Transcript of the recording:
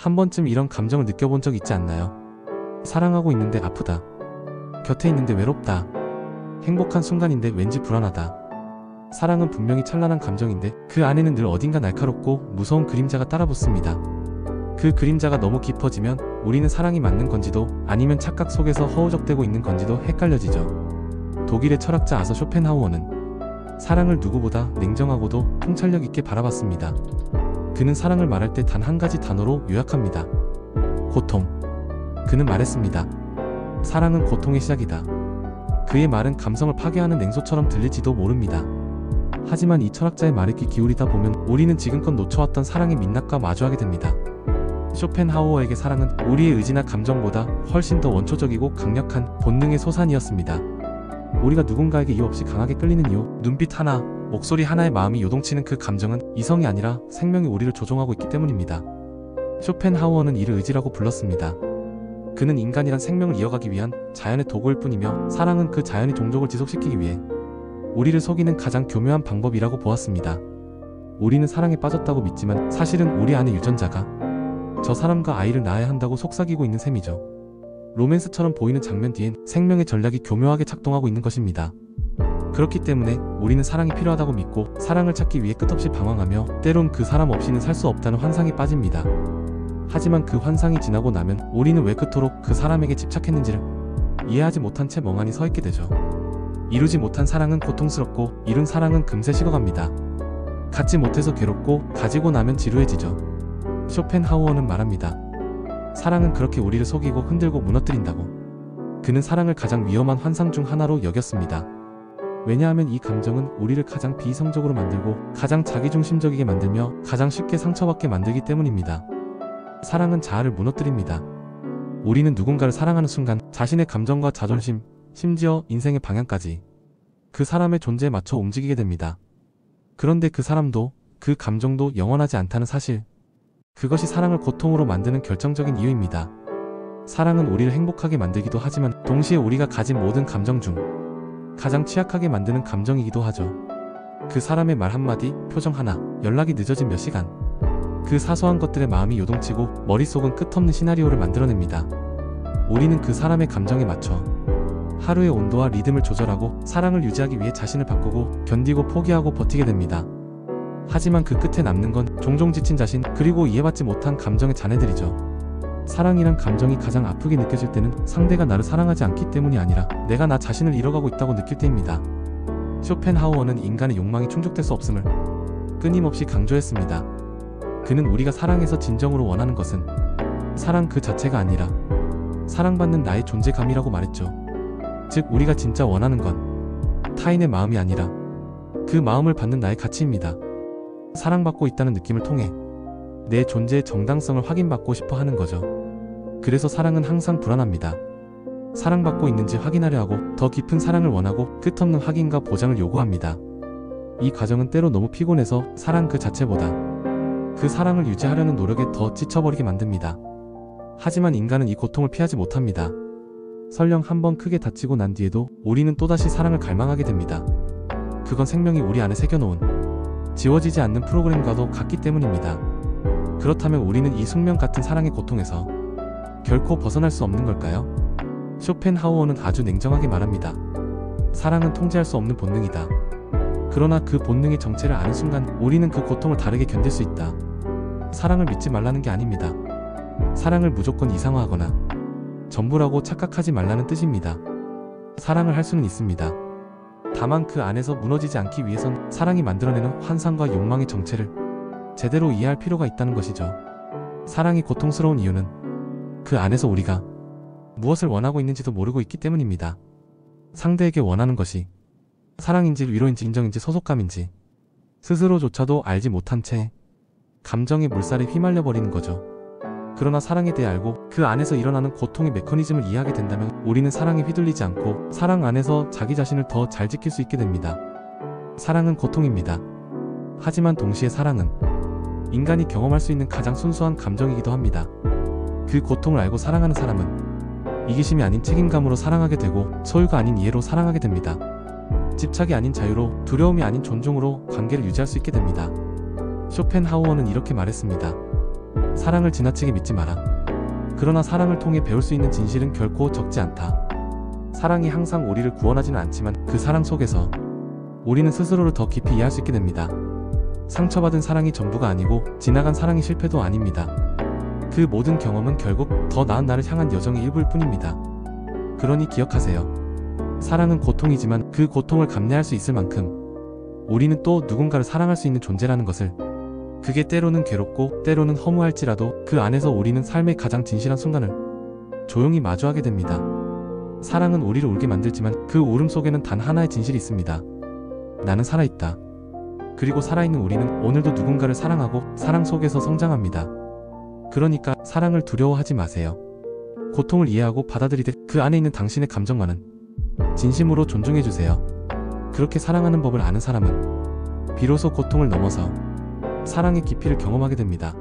한 번쯤 이런 감정을 느껴본 적 있지 않나요? 사랑하고 있는데 아프다. 곁에 있는데 외롭다. 행복한 순간인데 왠지 불안하다. 사랑은 분명히 찬란한 감정인데 그 안에는 늘 어딘가 날카롭고 무서운 그림자가 따라붙습니다. 그 그림자가 너무 깊어지면 우리는 사랑이 맞는 건지도 아니면 착각 속에서 허우적대고 있는 건지도 헷갈려지죠. 독일의 철학자 아서 쇼펜하우어는 사랑을 누구보다 냉정하고도 통찰력 있게 바라봤습니다. 그는 사랑을 말할 때 단 한 가지 단어로 요약합니다. 고통. 그는 말했습니다. 사랑은 고통의 시작이다. 그의 말은 감성을 파괴하는 냉소처럼 들릴지도 모릅니다. 하지만 이 철학자의 말에 귀 기울이다 보면 우리는 지금껏 놓쳐왔던 사랑의 민낯과 마주하게 됩니다. 쇼펜하우어에게 사랑은 우리의 의지나 감정보다 훨씬 더 원초적이고 강력한 본능의 소산이었습니다. 우리가 누군가에게 이유 없이 강하게 끌리는 이유, 눈빛 하나, 목소리 하나에 마음이 요동치는 그 감정은 이성이 아니라 생명이 우리를 조종하고 있기 때문입니다. 쇼펜하우어는 이를 의지라고 불렀습니다. 그는 인간이란 생명을 이어가기 위한 자연의 도구일 뿐이며 사랑은 그 자연의 종족을 지속시키기 위해 우리를 속이는 가장 교묘한 방법이라고 보았습니다. 우리는 사랑에 빠졌다고 믿지만 사실은 우리 안에 유전자가 저 사람과 아이를 낳아야 한다고 속삭이고 있는 셈이죠. 로맨스처럼 보이는 장면 뒤엔 생명의 전략이 교묘하게 작동하고 있는 것입니다. 그렇기 때문에 우리는 사랑이 필요하다고 믿고 사랑을 찾기 위해 끝없이 방황하며 때론 그 사람 없이는 살 수 없다는 환상에 빠집니다. 하지만 그 환상이 지나고 나면 우리는 왜 그토록 그 사람에게 집착했는지를 이해하지 못한 채 멍하니 서 있게 되죠. 이루지 못한 사랑은 고통스럽고 이룬 사랑은 금세 식어갑니다. 갖지 못해서 괴롭고 가지고 나면 지루해지죠. 쇼펜하우어는 말합니다. 사랑은 그렇게 우리를 속이고 흔들고 무너뜨린다고. 그는 사랑을 가장 위험한 환상 중 하나로 여겼습니다. 왜냐하면 이 감정은 우리를 가장 비이성적으로 만들고 가장 자기중심적이게 만들며 가장 쉽게 상처받게 만들기 때문입니다. 사랑은 자아를 무너뜨립니다. 우리는 누군가를 사랑하는 순간 자신의 감정과 자존심, 심지어 인생의 방향까지 그 사람의 존재에 맞춰 움직이게 됩니다. 그런데 그 사람도 그 감정도 영원하지 않다는 사실, 그것이 사랑을 고통으로 만드는 결정적인 이유입니다. 사랑은 우리를 행복하게 만들기도 하지만 동시에 우리가 가진 모든 감정 중 가장 취약하게 만드는 감정이기도 하죠. 그 사람의 말 한마디, 표정 하나, 연락이 늦어진 몇 시간, 그 사소한 것들에 마음이 요동치고 머릿속은 끝없는 시나리오를 만들어냅니다. 우리는 그 사람의 감정에 맞춰 하루의 온도와 리듬을 조절하고 사랑을 유지하기 위해 자신을 바꾸고 견디고 포기하고 버티게 됩니다. 하지만 그 끝에 남는 건 종종 지친 자신, 그리고 이해받지 못한 감정의 잔해들이죠. 사랑이란 감정이 가장 아프게 느껴질 때는 상대가 나를 사랑하지 않기 때문이 아니라 내가 나 자신을 잃어가고 있다고 느낄 때입니다. 쇼펜하우어는 인간의 욕망이 충족될 수 없음을 끊임없이 강조했습니다. 그는 우리가 사랑에서 진정으로 원하는 것은 사랑 그 자체가 아니라 사랑받는 나의 존재감이라고 말했죠. 즉 우리가 진짜 원하는 건 타인의 마음이 아니라 그 마음을 받는 나의 가치입니다. 사랑받고 있다는 느낌을 통해 내 존재의 정당성을 확인받고 싶어 하는 거죠. 그래서 사랑은 항상 불안합니다. 사랑받고 있는지 확인하려 하고 더 깊은 사랑을 원하고 끝없는 확인과 보장을 요구합니다. 이 과정은 때로 너무 피곤해서 사랑 그 자체보다 그 사랑을 유지하려는 노력에 더 지쳐버리게 만듭니다. 하지만 인간은 이 고통을 피하지 못합니다. 설령 한번 크게 다치고 난 뒤에도 우리는 또다시 사랑을 갈망하게 됩니다. 그건 생명이 우리 안에 새겨놓은 지워지지 않는 프로그램과도 같기 때문입니다. 그렇다면 우리는 이 숙명 같은 사랑의 고통에서 결코 벗어날 수 없는 걸까요? 쇼펜하우어는 아주 냉정하게 말합니다. 사랑은 통제할 수 없는 본능이다. 그러나 그 본능의 정체를 아는 순간 우리는 그 고통을 다르게 견딜 수 있다. 사랑을 믿지 말라는 게 아닙니다. 사랑을 무조건 이상화하거나 전부라고 착각하지 말라는 뜻입니다. 사랑을 할 수는 있습니다. 다만 그 안에서 무너지지 않기 위해선 사랑이 만들어내는 환상과 욕망의 정체를 제대로 이해할 필요가 있다는 것이죠. 사랑이 고통스러운 이유는 그 안에서 우리가 무엇을 원하고 있는지도 모르고 있기 때문입니다. 상대에게 원하는 것이 사랑인지 위로인지 인정인지 소속감인지 스스로조차도 알지 못한 채 감정의 물살에 휘말려 버리는 거죠. 그러나 사랑에 대해 알고 그 안에서 일어나는 고통의 메커니즘을 이해하게 된다면 우리는 사랑에 휘둘리지 않고 사랑 안에서 자기 자신을 더 잘 지킬 수 있게 됩니다. 사랑은 고통입니다. 하지만 동시에 사랑은 인간이 경험할 수 있는 가장 순수한 감정이기도 합니다. 그 고통을 알고 사랑하는 사람은 이기심이 아닌 책임감으로 사랑하게 되고 소유가 아닌 이해로 사랑하게 됩니다. 집착이 아닌 자유로, 두려움이 아닌 존중으로 관계를 유지할 수 있게 됩니다. 쇼펜하우어는 이렇게 말했습니다. 사랑을 지나치게 믿지 마라. 그러나 사랑을 통해 배울 수 있는 진실은 결코 적지 않다. 사랑이 항상 우리를 구원하지는 않지만 그 사랑 속에서 우리는 스스로를 더 깊이 이해할 수 있게 됩니다. 상처받은 사랑이 전부가 아니고 지나간 사랑이 실패도 아닙니다. 그 모든 경험은 결국 더 나은 나를 향한 여정의 일부일 뿐입니다. 그러니 기억하세요. 사랑은 고통이지만 그 고통을 감내할 수 있을 만큼 우리는 또 누군가를 사랑할 수 있는 존재라는 것을, 그게 때로는 괴롭고 때로는 허무할지라도 그 안에서 우리는 삶의 가장 진실한 순간을 조용히 마주하게 됩니다. 사랑은 우리를 울게 만들지만 그 울음 속에는 단 하나의 진실이 있습니다. 나는 살아있다. 그리고 살아있는 우리는 오늘도 누군가를 사랑하고 사랑 속에서 성장합니다. 그러니까 사랑을 두려워하지 마세요. 고통을 이해하고 받아들이되 그 안에 있는 당신의 감정만은 진심으로 존중해주세요. 그렇게 사랑하는 법을 아는 사람은 비로소 고통을 넘어서 사랑의 깊이를 경험하게 됩니다.